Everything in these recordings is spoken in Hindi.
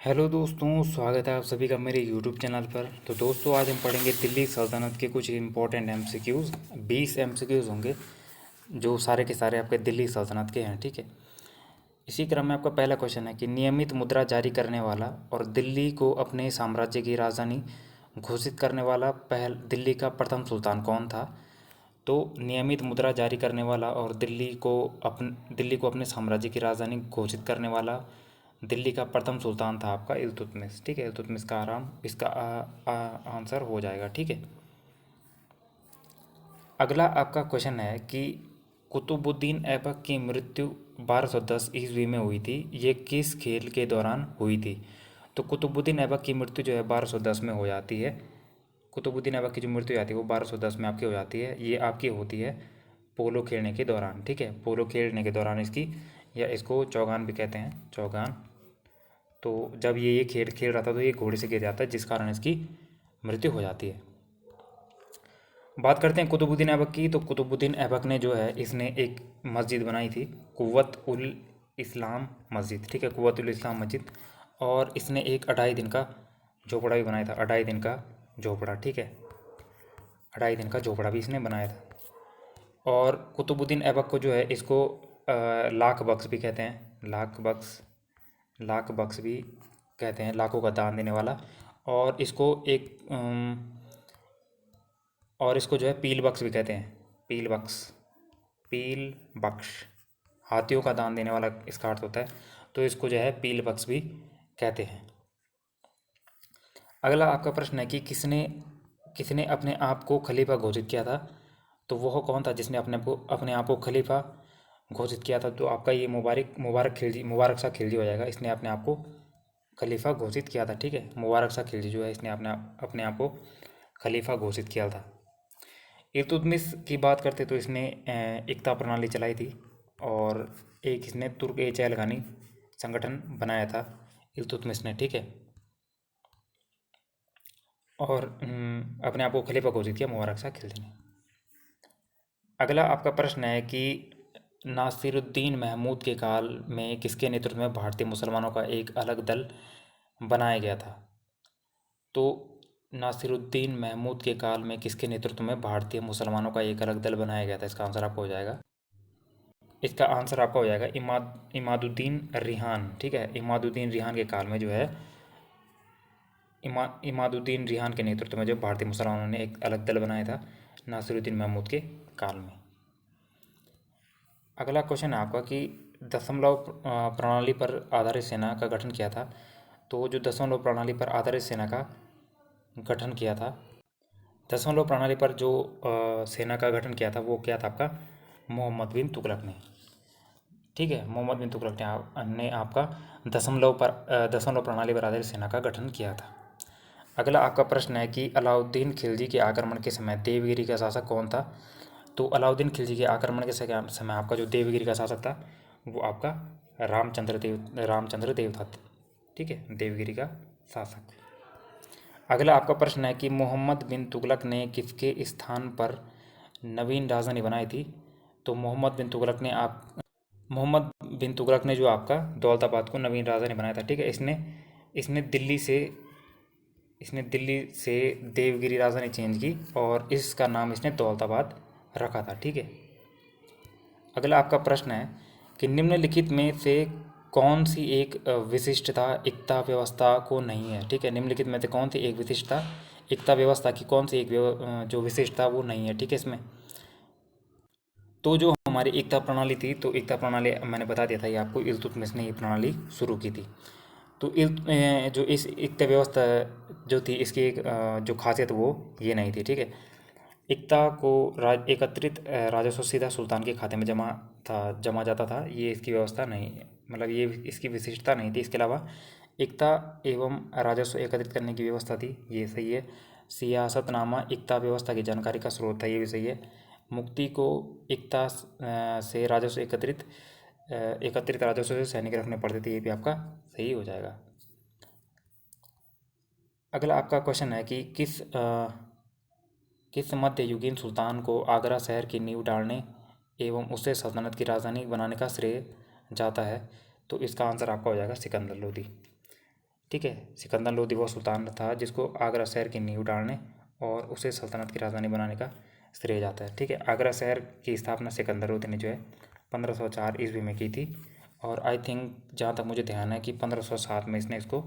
हेलो दोस्तों, स्वागत है आप सभी का मेरे यूट्यूब चैनल पर। तो दोस्तों, आज हम पढ़ेंगे दिल्ली सल्तनत के कुछ इंपॉर्टेंट एमसीक्यूज़। 20 एमसीक्यूज़ होंगे जो सारे के सारे आपके दिल्ली सल्तनत के हैं। ठीक है। इसी क्रम में आपका पहला क्वेश्चन है कि नियमित मुद्रा जारी करने वाला और दिल्ली को अपने साम्राज्य की राजधानी घोषित करने वाला दिल्ली का प्रथम सुल्तान कौन था। तो नियमित मुद्रा जारी करने वाला और दिल्ली को अपने साम्राज्य की राजधानी घोषित करने वाला दिल्ली का प्रथम सुल्तान था आपका इल्तुतमिश। ठीक है, इल्तुतमिश का आराम इसका आंसर हो जाएगा। ठीक है। अगला आपका क्वेश्चन है कि कुतुबुद्दीन ऐबक की मृत्यु 1210 ईस्वी में हुई थी। ये किस खेल के दौरान हुई थी। तो कुतुबुद्दीन ऐबक की मृत्यु जो है 1210 में हो जाती है। कुतुबुद्दीन ऐबक की जो मृत्यु आती है वो 1210 में आपकी हो जाती है। ये आपकी होती है पोलो खेलने के दौरान। ठीक है, पोलो खेलने के दौरान इसकी, या इसको चौगान भी कहते हैं, चौगान। तो जब ये खेल खेल रहा था तो ये घोड़े से गिर जाता है, जिस कारण इसकी मृत्यु हो जाती है। बात करते हैं कुतुबुद्दीन ऐबक की। तो कुतुबुद्दीन ऐबक ने जो है इसने एक मस्जिद बनाई थी, कुव्वत उल इस्लाम मस्जिद। ठीक है, कुव्वत उल इस्लाम मस्जिद। और इसने एक 2.5 दिन का झोपड़ा भी बनाया था, 2.5 दिन का झोपड़ा। ठीक है, 2.5 दिन का झोपड़ा भी इसने बनाया था। और कुतुबुद्दीन ऐबक को जो है इसको लाख बख्श भी कहते हैं, लाख बख्श भी कहते हैं, लाखों का दान देने वाला। और इसको और इसको जो है पील बख्श भी कहते हैं, पील बख्श, हाथियों का दान देने वाला इसका अर्थ होता है। तो इसको जो है पील बख्श भी कहते हैं। अगला आपका प्रश्न है कि किसने किसने अपने आप को खलीफा घोषित किया था। तो वह कौन था जिसने अपने आप को खलीफा घोषित किया था। तो आपका ये मुबारक शाह खिलजी हो जाएगा। इसने अपने आप को खलीफा घोषित किया था। ठीक है, मुबारक शाह खिलजी जो है इसने अपने आप को खलीफा घोषित किया था। इल्तुतमिश की बात करते तो इसने इक्ता प्रणाली चलाई थी, और एक इसने तुर्क ए चहलगानी संगठन बनाया था इल्तुतमिश ने। ठीक है, और अपने आप को खलीफा घोषित किया मुबारक शाह खिलजी ने। अगला आपका प्रश्न है कि नासिरुद्दीन महमूद के काल में किसके नेतृत्व में भारतीय मुसलमानों का एक अलग दल बनाया गया था। तो नासिरुद्दीन महमूद के काल में किसके नेतृत्व में भारतीय मुसलमानों का एक अलग दल बनाया गया था। इसका आंसर आपका हो जाएगा, इमादुद्दीन रिहान। ठीक है, इमादुद्दीन रिहान के काल में जो है इमादुद्दीन रिहान के नेतृत्व में जो भारतीय मुसलमानों ने एक अलग दल बनाया था नासिरुद्दीन महमूद के काल में। अगला क्वेश्चन है आपका कि दशमलव प्रणाली पर आधारित सेना का गठन किया था। तो जो दशमलव प्रणाली पर आधारित सेना का गठन किया था, दशमलव प्रणाली पर जो सेना का गठन किया था वो क्या था आपका, मोहम्मद बिन तुगलक ने। ठीक है, मोहम्मद बिन तुगलक ने आपका दशमलव प्रणाली पर आधारित सेना का गठन किया था। अगला आपका प्रश्न है कि अलाउद्दीन खिलजी के आक्रमण के समय देवगिरी का शासक कौन था। तो अलाउद्दीन खिलजी के आक्रमण के समय आपका जो देवगिरी का शासक था वो आपका रामचंद्र देव था। ठीक है, देवगिरी का शासक। अगला आपका प्रश्न है कि मोहम्मद बिन तुगलक ने किसके स्थान पर नवीन राजधानी बनाई थी। तो मोहम्मद बिन तुगलक ने जो आपका दौलताबाद को नवीन राजधानी बनाया था। ठीक है, इसने इसने दिल्ली से इसने दिल्ली से देवगिरी राजधानी चेंज की और इसका नाम इसने दौलताबाद रखा था। ठीक है। अगला आपका प्रश्न है कि निम्नलिखित में से कौन सी एक विशिष्टता एकता व्यवस्था को नहीं है। ठीक है, निम्नलिखित में से कौन सी एक विशिष्टता एकता व्यवस्था की कौन सी जो विशिष्टता वो नहीं है। ठीक है, इसमें तो जो हमारी एकता प्रणाली थी, तो एकता प्रणाली मैंने बता दिया था ये आपको, इल्तुतमिश ने ये प्रणाली शुरू की थी। तो जो इस एकता व्यवस्था जो थी इसकी एक जो खासियत वो ये नहीं थी। ठीक है, एकता को एकत्रित राजस्व सीधा सुल्तान के खाते में जमा जाता था। ये इसकी व्यवस्था नहीं है, मतलब ये इसकी विशिष्टता नहीं थी। इसके अलावा एकता एवं राजस्व एकत्रित करने की व्यवस्था थी, ये सही है। सियासतनामा एकता व्यवस्था की जानकारी का स्रोत था, ये भी सही है। मुक्ति को एकता से राजस्व एकत्रित राजस्व से सैनिक रखने पड़ते थे, ये भी आपका सही हो जाएगा। अगला आपका क्वेश्चन है कि किस मध्ययुगीन सुल्तान को आगरा शहर की नींव डालने एवं उसे सल्तनत की राजधानी बनाने का श्रेय जाता है। तो इसका आंसर आपका हो जाएगा सिकंदर लोदी। ठीक है। सिकंदर लोदी वो सुल्तान था जिसको आगरा शहर की नींव डालने और उसे सल्तनत की राजधानी बनाने का श्रेय जाता है। ठीक है। आगरा शहर की स्थापना सिकंदर लोदी ने जो है 1504 ईस्वी में की थी, और आई थिंक जहाँ तक मुझे ध्यान है कि 1507 में इसने इसको,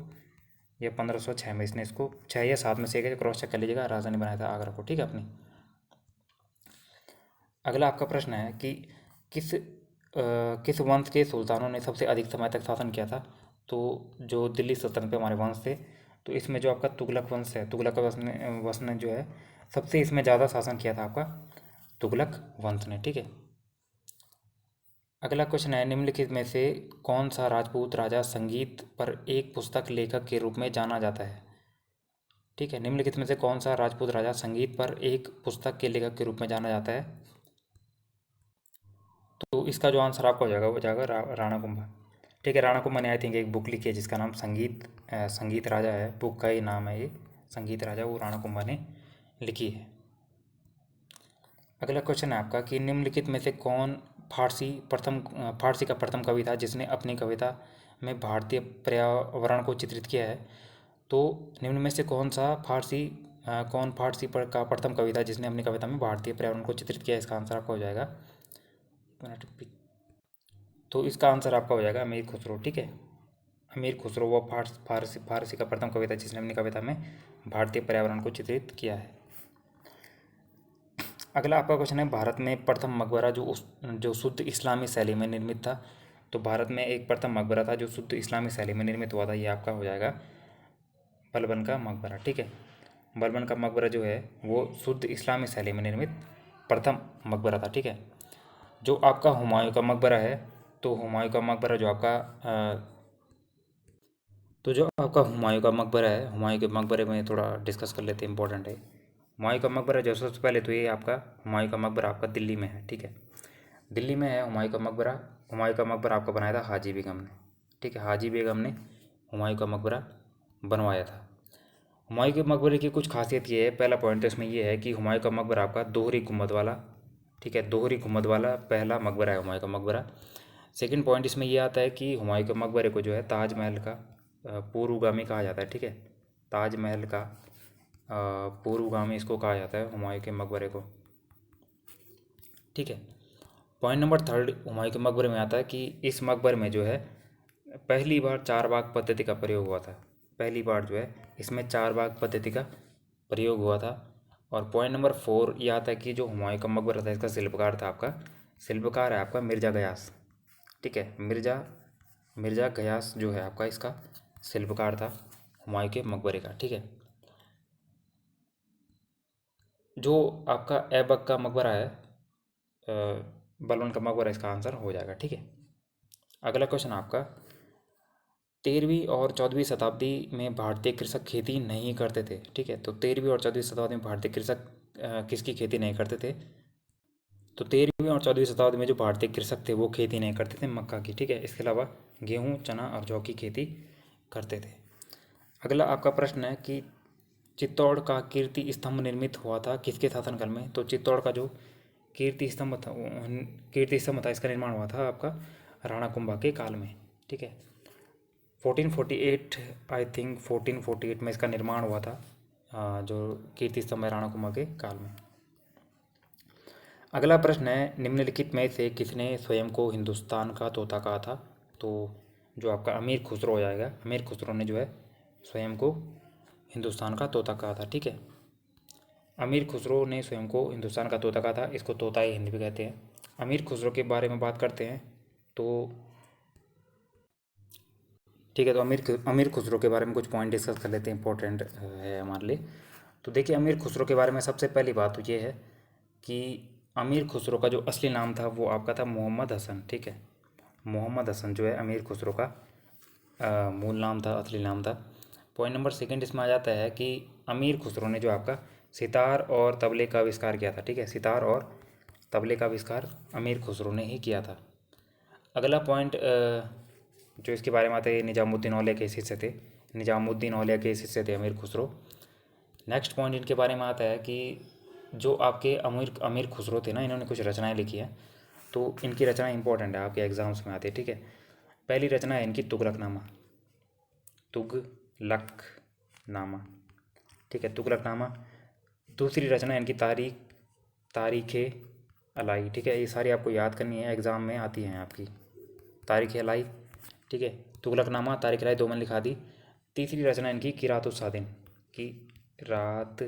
या 1506 में इसने इसको, 6 या 7 में से एक क्रॉस चेक कर लीजिएगा, राजधानी बनाया था आगरा को। ठीक है अपनी। अगला आपका प्रश्न है कि किस वंश के सुल्तानों ने सबसे अधिक समय तक शासन किया था। तो जो दिल्ली सल्तनत पे हमारे वंश थे, तो इसमें जो आपका तुगलक वंश है, तुगलक वंश ने जो है सबसे इसमें ज़्यादा शासन किया था आपका तुगलक वंश ने। ठीक है। अगला क्वेश्चन है, निम्नलिखित में से कौन सा राजपूत राजा संगीत पर एक पुस्तक लेखक के रूप में जाना जाता है। ठीक है। निम्नलिखित में से कौन सा राजपूत राजा संगीत पर एक पुस्तक के लेखक के रूप में जाना जाता है। तो इसका जो आंसर आपका हो जाएगा वो हो जाएगा राणा कुंभा। ठीक है। राणा कुंभा ने आई थिंक एक बुक लिखी है जिसका नाम संगीत राजा है, बुक का ही नाम है ये संगीत राजा, वो राणा कुंभा ने लिखी है। अगला क्वेश्चन है आपका कि निम्नलिखित में से कौन फारसी का प्रथम कवि था जिसने अपनी कविता में भारतीय पर्यावरण को चित्रित किया है। तो निम्न में से कौन फारसी का प्रथम कवि था जिसने अपनी कविता में भारतीय पर्यावरण को चित्रित किया है। इसका आंसर आपका हो जाएगा, तो इसका आंसर आपका हो जाएगा अमीर खुसरो। ठीक है। अमीर खुसरो वो फारसी का प्रथम कवि था जिसने अपनी कविता में भारतीय पर्यावरण को चित्रित किया है। अगला आपका क्वेश्चन है, भारत में प्रथम मकबरा जो शुद्ध इस्लामी शैली में निर्मित था। तो भारत में एक प्रथम मकबरा था जो शुद्ध इस्लामी शैली में निर्मित हुआ था, ये आपका हो जाएगा बलबन का मकबरा। ठीक है। बलबन का मकबरा जो है वो शुद्ध इस्लामी शैली में निर्मित प्रथम मकबरा था। ठीक है। जो आपका हुमायूं का मकबरा है, तो हुमायूं का मकबरा जो आपका हुमायूं का मकबरा है, हुमायूं के मकबरे में थोड़ा डिस्कस कर लेते हैं, इंपॉर्टेंट है। हुमायूं का मकबरा जो सबसे पहले तो ये आपका हुमायूं का मकबरा आपका दिल्ली में है। ठीक है। दिल्ली में है हुमायूं का मकबरा। हुमायूं का मकबरा आपका बनाया था हाजी बेगम ने। ठीक है। हाजी बेगम ने हुमायूं का मकबरा बनवाया था। हुमायूं के मकबरे की कुछ खासियत ये है, पहला पॉइंट तो इसमें ये है कि हुमायूं का मकबरा आपका दोहरी गुम्बद वाला, ठीक है, दोहरी गुम्बद वाला पहला मकबरा है हुमायूं का मकबरा। सेकंड पॉइंट इसमें ये आता है कि हुमायूं के मकबरे को जो है ताजमहल का पूर्वगामी कहा जाता है। ठीक है। ताजमहल का पूर्वगामी इसको कहा जाता है हुमायूं के मकबरे को। ठीक है। पॉइंट नंबर थर्ड हुमायूं के मकबरे में आता है कि इस मकबरे में जो है पहली बार चार बाग पद्धति का प्रयोग हुआ था। पहली बार जो है इसमें चार बाग पद्धति का प्रयोग हुआ था। और पॉइंट नंबर 4 ये आता है कि जो हुमायूं का मकबरा था इसका शिल्पकार है आपका मिर्ज़ा गयास। ठीक है। मिर्ज़ा गयास जो है आपका इसका शिल्पकार था हुमायूं के मकबरे का। ठीक है। जो आपका ऐबक का मकबरा है, बलबन का मकबरा, इसका आंसर हो जाएगा। ठीक है। अगला क्वेश्चन आपका, 13वीं और 14वीं शताब्दी में भारतीय कृषक खेती नहीं करते थे। ठीक है। तो 13वीं और 14वीं शताब्दी में भारतीय कृषक किसकी खेती नहीं करते थे। तो 13वीं और 14वीं शताब्दी में जो भारतीय कृषक थे वो खेती नहीं करते थे मक्का की। ठीक है। इसके अलावा गेहूँ, चना और जौ की खेती करते थे। अगला आपका प्रश्न है कि चित्तौड़ का कीर्ति स्तंभ निर्मित हुआ था किसके शासनकाल में। तो चित्तौड़ का जो कीर्ति स्तंभ था इसका निर्माण हुआ था आपका राणा कुंभा के काल में। ठीक है। 1448 आई थिंक 1448 में इसका निर्माण हुआ था, जो कीर्ति स्तंभ है राणा कुंभा के काल में। अगला प्रश्न है, निम्नलिखित में से किसने स्वयं को हिंदुस्तान का तोता कहा था। तो जो आपका अमीर खुसरो हो जाएगा, अमीर खुसरो ने जो है स्वयं को हिंदुस्तान का तोता कहा था। ठीक है। अमीर खुसरो ने स्वयं को हिंदुस्तान का तोता कहा था, इसको तोता ही हिंद भी कहते हैं। अमीर खुसरो के बारे में बात करते हैं तो ठीक है, तो अमीर खुसरो के बारे में कुछ पॉइंट डिस्कस कर लेते हैं, इंपॉर्टेंट है हमारे लिए। तो देखिए, अमीर खुसरो के बारे में सबसे पहली बात तो ये है कि अमीर खुसरो का जो असली नाम था वो आपका था मोहम्मद हसन। ठीक है। मोहम्मद हसन जो है अमीर खुसरो का मूल नाम था, असली नाम था। पॉइंट नंबर सेकंड इसमें आ जाता है कि अमीर खुसरो ने जो आपका सितार और तबले का आविष्कार किया था। ठीक है। सितार और तबले का आविष्कार अमीर खुसरो ने ही किया था। अगला पॉइंट जो इसके बारे में आता है, निजामुद्दीन औलिया के शिष्य थे। निजामुद्दीन औलिया के शिष्य थे अमीर खुसरो। नेक्स्ट पॉइंट इनके बारे में आता है कि जो आपके अमीर खुसरो थे ना, इन्होंने कुछ रचनाएं लिखी हैं, तो इनकी रचना इंपॉर्टेंट है, आपके एग्जाम्स में आती है। ठीक है। पहली रचना है इनकी तुगलकनामा। तुगलकनामा तुगलकनामा, ठीक है, तुगलकनामा। दूसरी रचना इनकी तारीख़ अलाई, ठीक है, ये सारी आपको याद करनी है, एग्ज़ाम में आती हैं आपकी। तारीख़ अलाई, ठीक है, तुगलकनामा, तारीख़ अलाई 2 मैंने लिखा दी। तीसरी रचना इनकी किरात उस सादिन, किरात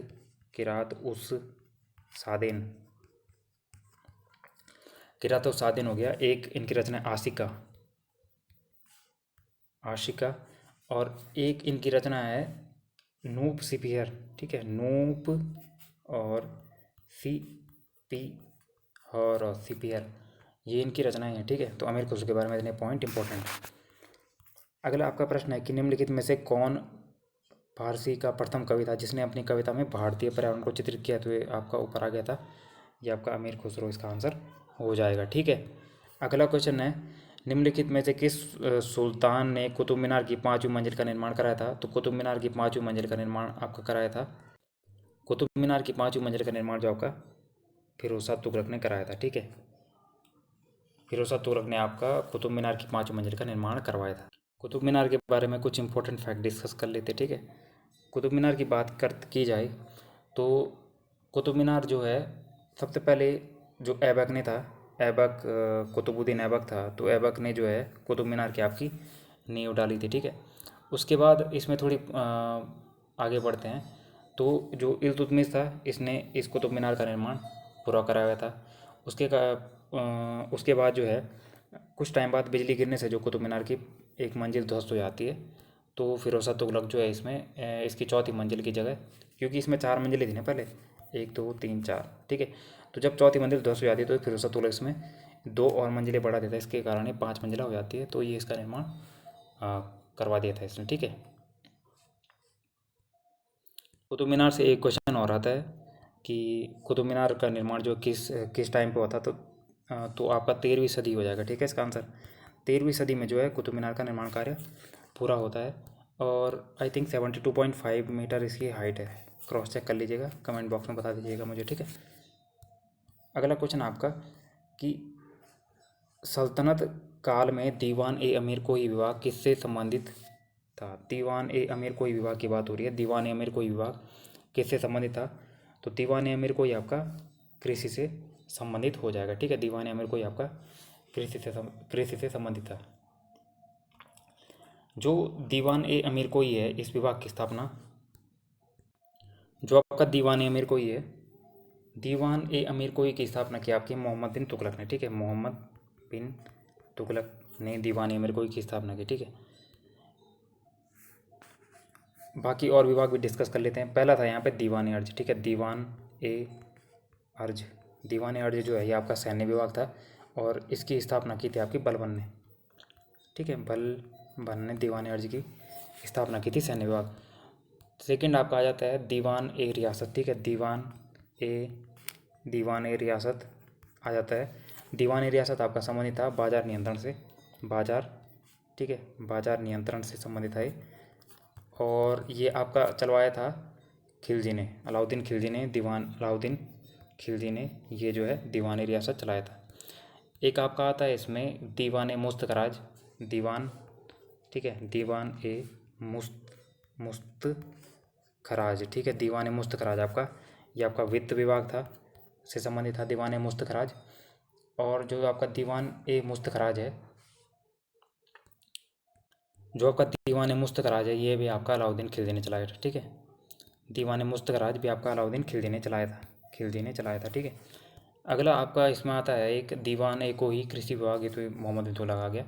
उस सादिन, किरात उस सादिन हो गया। एक इनकी रचना है आशिका, और एक इनकी रचना है नूप सिपियर, ठीक है, नूप और सिपियर, ये इनकी रचनाएं हैं, ठीक है। तो अमीर खुसरो के बारे में इतने पॉइंट इंपॉर्टेंट। अगला आपका प्रश्न है कि निम्नलिखित में से कौन फारसी का प्रथम कवि था जिसने अपनी कविता में भारतीय पर्यावरण को चित्रित किया? तो ये आपका ऊपर आ गया था, ये आपका अमीर खुसरो इसका आंसर हो जाएगा, ठीक है। अगला क्वेश्चन है, निम्नलिखित में से किस सुल्तान ने कुतुब मीनार की 5वीं मंजिल का निर्माण कराया था? तो कुतुब मीनार की 5वीं मंजिल का निर्माण आपका कराया था, कुतुब मीनार की 5वीं मंजिल का निर्माण जो आपका फिरोज़ तुगलक ने कराया था, ठीक है। फिरोज़ तुगलक ने आपका कुतुब मीनार की 5वीं मंजिल का निर्माण करवाया था। कुतुब मीनार के बारे में कुछ इंपॉर्टेंट फैक्ट डिस्कस कर लेते, ठीक है। कुतुब मीनार की बात की जाए तो कुतुब मीनार जो है, सबसे पहले जो ऐबक ने था, ऐबक कुतुबुद्दीन ऐबक था, तो ऐबक ने जो है कुतुब मीनार की आपकी नींव डाली थी, ठीक है। उसके बाद इसमें थोड़ी आगे बढ़ते हैं, तो जो इल्तुतमिश था, इसने इस कुतुब मीनार का निर्माण पूरा कराया था। उसके बाद जो है कुछ टाइम बाद बिजली गिरने से जो कुतुब मीनार की एक मंजिल ध्वस्त हो जाती है, तो फिरोज़ तुगलक जो है इसमें इसकी चौथी मंजिल की जगह, क्योंकि इसमें 4 मंजिलें थी ना पहले, 1 2 3 4, ठीक है। तो जब चौथी मंजिल ध्वस्त हो जाती है तो फिरोज़ तुगलक इसमें 2 और मंजिलें बढ़ा देता है, इसके कारण ये 5 मंजिला हो जाती है। तो ये इसका निर्माण करवा दिया था इसने, ठीक है। कुतुब मीनार से एक क्वेश्चन और आता है कि कुतुब मीनार का निर्माण जो किस टाइम पे हुआ था? तो आपका 13वीं सदी हो जाएगा, ठीक है, इसका आंसर। 13वीं सदी में जो है कुतुब मीनार का निर्माण कार्य पूरा होता है, और आई थिंक 72.5 मीटर इसकी हाइट है। क्रॉस चेक कर लीजिएगा, कमेंट बॉक्स में बता दीजिएगा मुझे, ठीक है। अगला क्वेश्चन आपका कि सल्तनत काल में दीवान ए अमीर कोई विभाग किससे संबंधित था? दीवान ए अमीर कोई विभाग की बात हो रही है, दीवान ए अमीर कोई विभाग किससे संबंधित था? तो दीवान ए अमीर कोई आपका कृषि से संबंधित हो जाएगा, ठीक है। दीवान ए अमीर कोई आपका कृषि से संबंधित था। जो दीवान ए अमीर कोई है, इस विभाग की स्थापना, जो आपका दीवान ए अमीर कोई है, दीवान ए अमीर कोई की स्थापना की आपकी मोहम्मद बिन तुगलक ने, ठीक है। मोहम्मद बिन तुगलक ने दीवान ए अमीर कोई की स्थापना की, ठीक है। बाकी और विभाग भी डिस्कस कर लेते हैं। पहला था यहाँ पे दीवान ए अर्ज, ठीक है, दीवान ए अर्ज। दीवान ए अर्ज जो है ये आपका सैन्य विभाग था, और इसकी स्थापना की थी आपकी बलबन ने, ठीक है। बलबन ने दीवान ए अर्ज की स्थापना की थी, सैन्य विभाग। सेकंड आपका आ जाता है दीवान ए रियासत, ठीक है, दीवान ए रियासत आ जाता है। दीवान ए रियासत आपका संबंधित था बाजार नियंत्रण से, ठीक है, बाजार नियंत्रण से संबंधित है, और ये आपका चलवाया था खिलजी ने, अलाउद्दीन खिलजी ने, दीवान अलाउद्दीन खिलजी ने ये जो है दीवान ए रियासत चलाया था। एक आपका आता है इसमें दीवान ए मुस्तखराज, ठीक है, दीवान ए मुस्तखराज, ठीक है, दीवान ए मुस्तखराज आपका, ये आपका वित्त विभाग था, से संबंधित था दीवान ए मुस्तखराज। और जो आपका दीवान ए मुस्तखराज है, ये भी आपका अलाउद्दीन खिलजी ने चलाया था, ठीक है। दीवान ए मुस्तखराज भी आपका अलाउद्दीन खिलजी ने चलाया था, ठीक है। अगला आपका इसमें आता है एक दीवान ए को ही कृषि विभाग, ये तो मोहम्मद बिन तुगलक आ गया।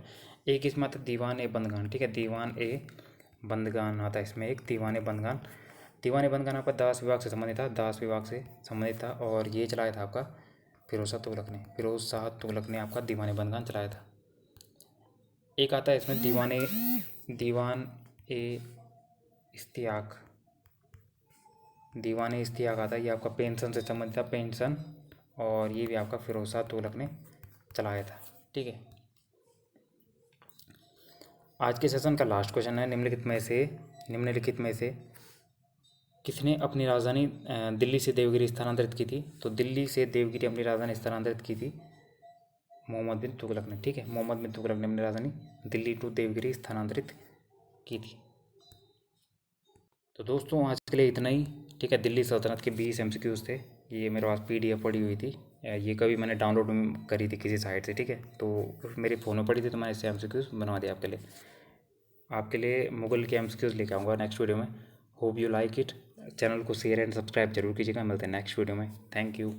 एक इसमें आता है दीवान ए बंदगान, ठीक है, दीवान ए बंदगान आता है इसमें एक, दीवान ए बंदगान आपका दास विभाग से संबंधित था, और ये चलाया था आपका फिरोज़ शाह तुगलक ने आपका दीवान ए बंदगान चलाया था। एक आता है इसमें दीवान ए इश्तियाक, आता है, ये आपका पेंशन से संबंधित था, पेंशन, और ये भी आपका फिरोज़ शाह तुगलक ने चलाया था, ठीक है। आज के सेशन का लास्ट क्वेश्चन है, निम्नलिखित में से किसने अपनी राजधानी दिल्ली से देवगिरी स्थानांतरित की थी? तो दिल्ली से देवगिरी अपनी राजधानी स्थानांतरित की थी मोहम्मद बिन तुगलक ने, ठीक है। मोहम्मद बिन तुगलक ने अपनी राजधानी दिल्ली टू देवगिरी स्थानांतरित की थी। तो दोस्तों आज के लिए इतना ही। ठीक है, दिल्ली सल्तनत के 20 एमसीक्यूज़ थे। ये मेरे पास पीडीएफ पड़ी हुई थी। ये कभी मैंने डाउनलोड करी थी किसी साइट से। ठीक है, तो मेरे फ़ोन में पड़ी थी तो मैंने इससे एमसीक्यूज़ बनवा दिया आपके लिए। आपके लिए मुगल के एमसीक्यूज़ लेके आऊँगा नेक्स्ट वीडियो में। Hope you like it. Channel को शेयर एंड सब्सक्राइब जरूर कीजिएगा। मिलते हैं नेक्स्ट वीडियो में। Thank you.